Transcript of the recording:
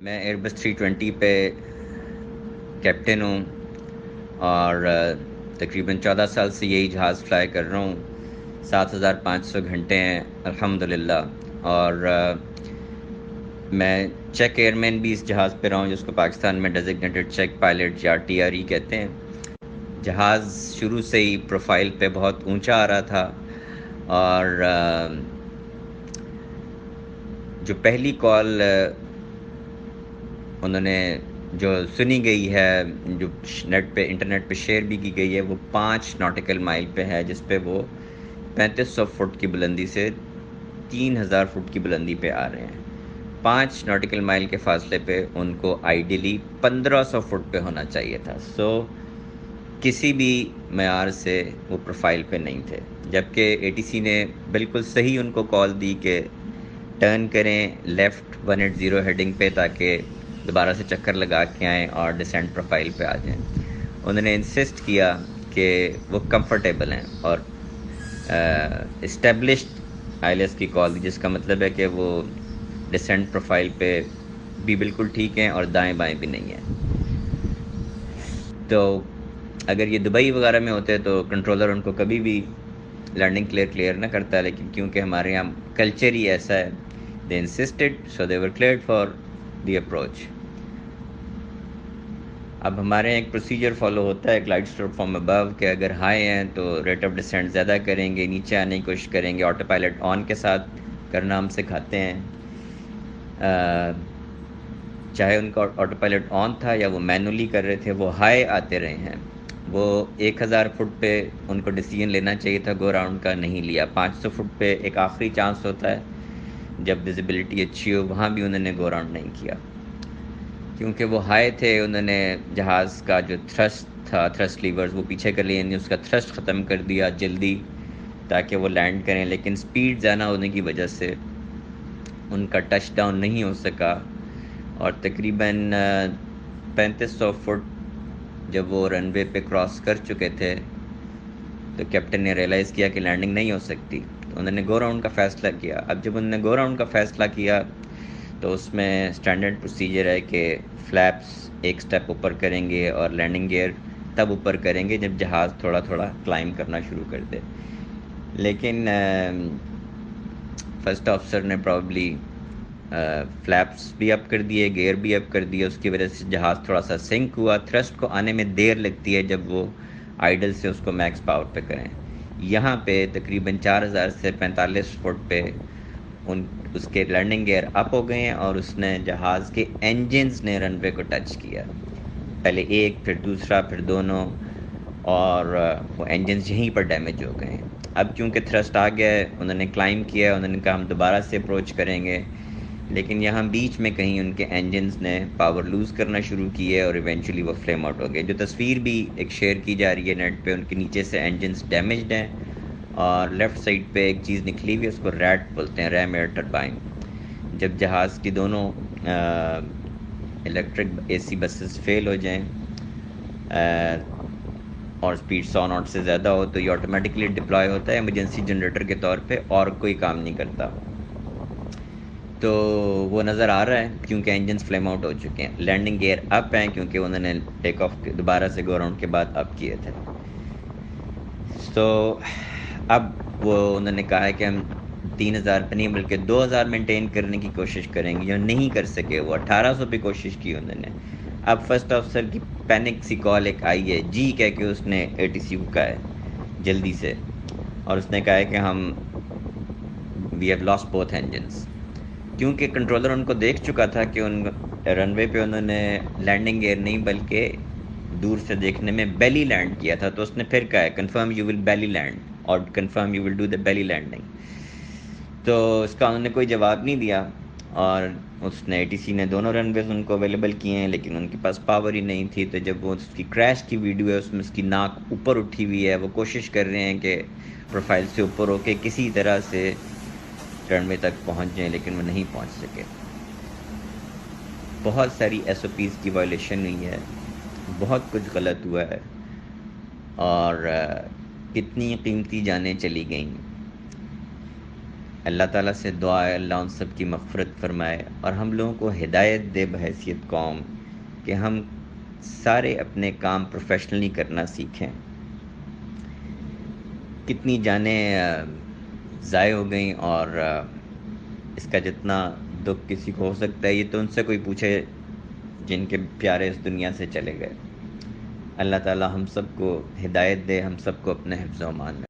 میں ایئر بس 320 پہ کیپٹن ہوں اور تقریباً 14 سال سے یہی جہاز فلائی کر رہا ہوں. 7500 گھنٹے ہیں الحمدللہ. اور میں چیک ایئر مین بھی اس جہاز پہ رہا ہوں، جس کو پاکستان میں ڈیزگنیٹڈ چیک پائلٹ یا TRE کہتے ہیں. جہاز شروع سے ہی پروفائل پہ بہت اونچا آ رہا تھا، اور جو پہلی کال انہوں نے جو سنی گئی ہے، جو نیٹ پہ انٹرنیٹ پہ شیئر بھی کی گئی ہے، وہ 5 ناٹیکل مائل پہ ہے، جس پہ وہ 3500 فٹ کی بلندی سے 3000 فٹ کی بلندی پہ آ رہے ہیں. 5 ناٹیکل مائل کے فاصلے پہ ان کو آئیڈیلی 1500 فٹ پہ ہونا چاہیے تھا. کسی بھی معیار سے وہ پروفائل پہ نہیں تھے، جبکہ ATC نے بالکل صحیح ان کو کال دی کہ ٹرن کریں لیفٹ 180 ہیڈنگ پہ، تاکہ دوبارہ سے چکر لگا کے آئیں اور ڈسینٹ پروفائل پہ آ جائیں. انہوں نے انسسٹ کیا کہ وہ کمفرٹیبل ہیں، اور اسٹیبلشڈ ILS کی کال دی، جس کا مطلب ہے کہ وہ ڈسینٹ پروفائل پہ بھی بالکل ٹھیک ہیں اور دائیں بائیں بھی نہیں ہیں. تو اگر یہ دبئی وغیرہ میں ہوتے تو کنٹرولر ان کو کبھی بھی لینڈنگ کلیئر نہ کرتا، لیکن کیونکہ ہمارے یہاں کلچر ہی ایسا ہے، دے insisted, so they were cleared for the approach. اب ہمارے ایک پروسیجر فالو ہوتا ہے گلائڈ سلوپ فرام ابو، کہ اگر ہائی ہیں تو ریٹ آف ڈسینٹ زیادہ کریں گے، نیچے آنے کی کوشش کریں گے. آٹو پائلٹ آن کے ساتھ کرنا ہم سکھاتے ہیں، چاہے ان کا آٹو پائلٹ آن تھا یا وہ مینولی کر رہے تھے، وہ ہائی آتے رہے ہیں. وہ 1000 فٹ پہ ان کو ڈیسیجن لینا چاہیے تھا، گو راؤنڈ کا نہیں لیا. 500 فٹ پہ ایک آخری چانس ہوتا ہے جب ویزیبلٹی اچھی ہو، وہاں بھی انہوں نے گو راؤنڈ نہیں کیا، کیونکہ وہ ہائی تھے. انہوں نے جہاز کا جو تھرسٹ تھا، تھرسٹ لیورز، وہ پیچھے کر لیے، یعنی اس کا تھرسٹ ختم کر دیا جلدی تاکہ وہ لینڈ کریں. لیکن سپیڈ زیادہ ہونے کی وجہ سے ان کا ٹچ ڈاؤن نہیں ہو سکا، اور تقریباً 3500 فٹ جب وہ رن وے پہ کراس کر چکے تھے تو کیپٹن نے ریئلائز کیا کہ لینڈنگ نہیں ہو سکتی. تو انہوں نے گو راؤنڈ کا فیصلہ کیا. اب جب انہوں نے گو راؤنڈ کا فیصلہ کیا تو اس میں اسٹینڈرڈ پروسیجر ہے کہ فلیپس ایک سٹیپ اوپر کریں گے اور لینڈنگ گیئر تب اوپر کریں گے جب جہاز تھوڑا تھوڑا کلائم کرنا شروع کر دے. لیکن فرسٹ آفیسر نے پرابلی فلیپس بھی اپ کر دیے، گیئر بھی اپ کر دیے، اس کی وجہ سے جہاز تھوڑا سا سنک ہوا. تھرسٹ کو آنے میں دیر لگتی ہے جب وہ آئیڈل سے اس کو میکس پاور پہ کریں. یہاں پہ تقریباً 4000 سے 45 فٹ پہ اس کے لینڈنگ گیئر اپ ہو گئے ہیں، اور اس نے جہاز کے انجنز نے رن وے کو ٹچ کیا، پہلے ایک، پھر دوسرا، پھر دونوں، اور وہ انجنز یہیں پر ڈیمیج ہو گئے ہیں. اب کیونکہ تھرسٹ آ گیا ہے، انہوں نے کلائم کیا، انہوں نے کہا ہم دوبارہ سے اپروچ کریں گے، لیکن یہاں بیچ میں کہیں ان کے انجنز نے پاور لوز کرنا شروع کی ہے، اور ایونچولی وہ فلیم آؤٹ ہو گئے. جو تصویر بھی ایک شیئر کی جا رہی ہے نیٹ پہ، ان کے نیچے سے انجنز ڈیمیجڈ ہیں، اور لیفٹ سائڈ پہ ایک چیز نکلی ہوئی ہے، اس کو ریٹ بولتے ہیں، ریم ایئر ٹربائن. جب جہاز کی دونوں الیکٹرک AC بسز فیل ہو جائیں اور سپیڈ 100 ناٹ سے زیادہ ہو تو یہ آٹومیٹکلی ڈپلوائے ہوتا ہے ایمرجنسی جنریٹر کے طور پہ، اور کوئی کام نہیں کرتا. تو وہ نظر آ رہا ہے کیونکہ انجنز فلیم آؤٹ ہو چکے ہیں. لینڈنگ گیئر اپ ہیں کیونکہ انہوں نے ٹیک آف دوبارہ سے گو راؤنڈ کے بعد اپ کیے تھے. تو اب وہ انہوں نے کہا ہے کہ ہم 3000 پہ نہیں بلکہ 2000 مینٹین کرنے کی کوشش کریں گے، جو نہیں کر سکے. وہ 1800 پہ کوشش کی انہوں نے. اب فرسٹ آفیسر کی پینک سی کال ایک آئی ہے، جی کہہ کے اس نے ATC کو کہا ہے جلدی سے، اور اس نے کہا ہے کہ ہم we have lost both engines. کیونکہ کنٹرولر ان کو دیکھ چکا تھا کہ ان رن وے پہ انہوں نے لینڈنگ گیئر نہیں بلکہ دور سے دیکھنے میں بیلی لینڈ کیا تھا، تو اس نے پھر کہا ہے confirm you will belly land, اور confirm you will do the belly landing. تو اس کا انہوں نے کوئی جواب نہیں دیا، اور اس نے ATC نے دونوں رن ویز ان کو اویلیبل کیے ہیں، لیکن ان کے پاس پاور ہی نہیں تھی. تو جب وہ اس کی کریش کی ویڈیو ہے، اس میں اس کی ناک اوپر اٹھی ہوئی ہے، وہ کوشش کر رہے ہیں کہ پروفائل سے اوپر ہو کے کسی طرح سے رن وے تک پہنچ جائیں، لیکن وہ نہیں پہنچ سکے. بہت ساری SOPs کی وائلیشن ہوئی ہے، بہت کچھ غلط ہوا ہے، اور کتنی قیمتی جانیں چلی گئیں. اللہ تعالیٰ سے دعا ہے اللہ ان سب کی مغفرت فرمائے اور ہم لوگوں کو ہدایت دے بحیثیت قوم کہ ہم سارے اپنے کام پروفیشنلی کرنا سیکھیں. کتنی جانیں ضائع ہو گئیں اور اس کا جتنا دکھ کسی کو ہو سکتا ہے یہ تو ان سے کوئی پوچھے جن کے پیارے اس دنیا سے چلے گئے. اللہ تعالیٰ ہم سب کو ہدایت دے، ہم سب کو اپنے حفظ و امان میں